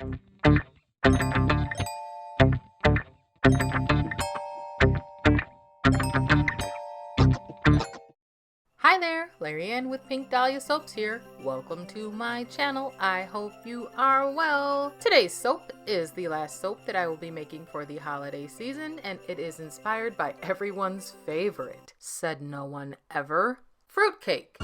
Hi there, Lariane with Pink Dahlia Soaps here. Welcome to my channel. I hope you are well. Today's soap is the last soap that I will be making for the holiday season, and it is inspired by everyone's favorite, said no one ever, Fruitcake.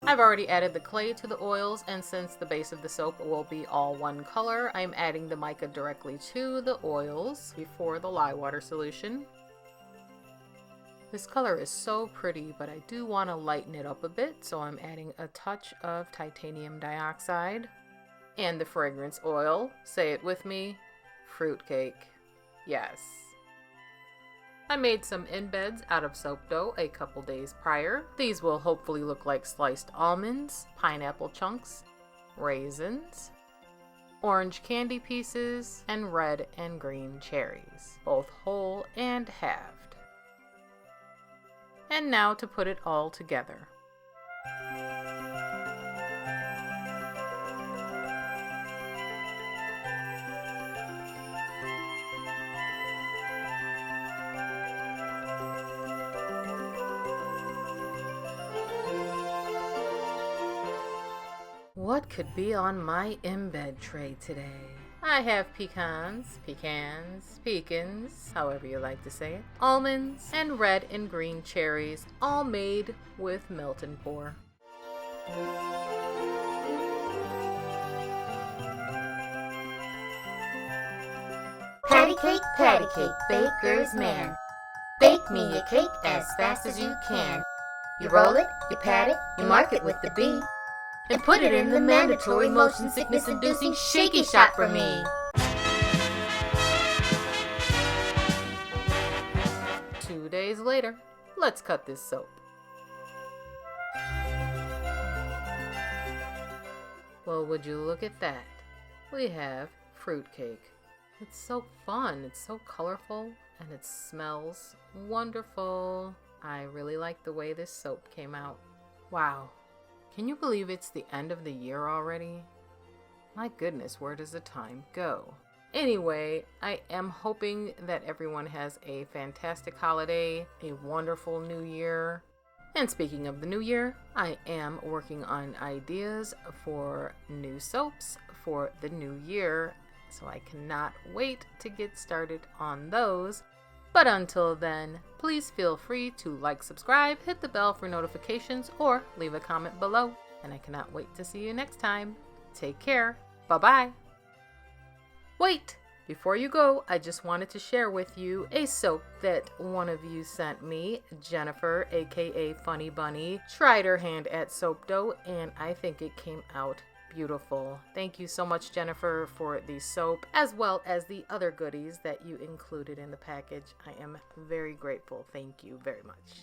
I've already added the clay to the oils, and since the base of the soap will be all one color, I'm adding the mica directly to the oils before the lye water solution. This color is so pretty, but I do want to lighten it up a bit, so I'm adding a touch of titanium dioxide and the fragrance oil. Say it with me, Fruitcake. Yes. I made some embeds out of soap dough a couple days prior. These will hopefully look like sliced almonds, pineapple chunks, raisins, orange candy pieces, and red and green cherries, both whole and halved. And now to put it all together. What could be on my embed tray today? I have pecans, however you like to say it, almonds, and red and green cherries, all made with melt and pour. Patty cake, baker's man. Bake me a cake as fast as you can. You roll it, you pat it, you mark it with the B, and put it in the mandatory motion sickness inducing shaky shot for me. Days later, let's cut this soap. Well, would you look at that? We have Fruitcake. It's so fun, it's so colorful, and it smells wonderful. I really like the way this soap came out. Wow, can you believe it's the end of the year already? My goodness, where does the time go? Anyway, I am hoping that everyone has a fantastic holiday, a wonderful new year. And speaking of the new year, I am working on ideas for new soaps for the new year, so I cannot wait to get started on those. But until then, please feel free to like, subscribe, hit the bell for notifications, or leave a comment below. And I cannot wait to see you next time. Take care. Bye-bye. Wait! Before you go, I just wanted to share with you a soap that one of you sent me. Jennifer, aka Funny Bunny, tried her hand at soap dough, and I think it came out beautiful. Thank you so much, Jennifer, for the soap, as well as the other goodies that you included in the package. I am very grateful. Thank you very much.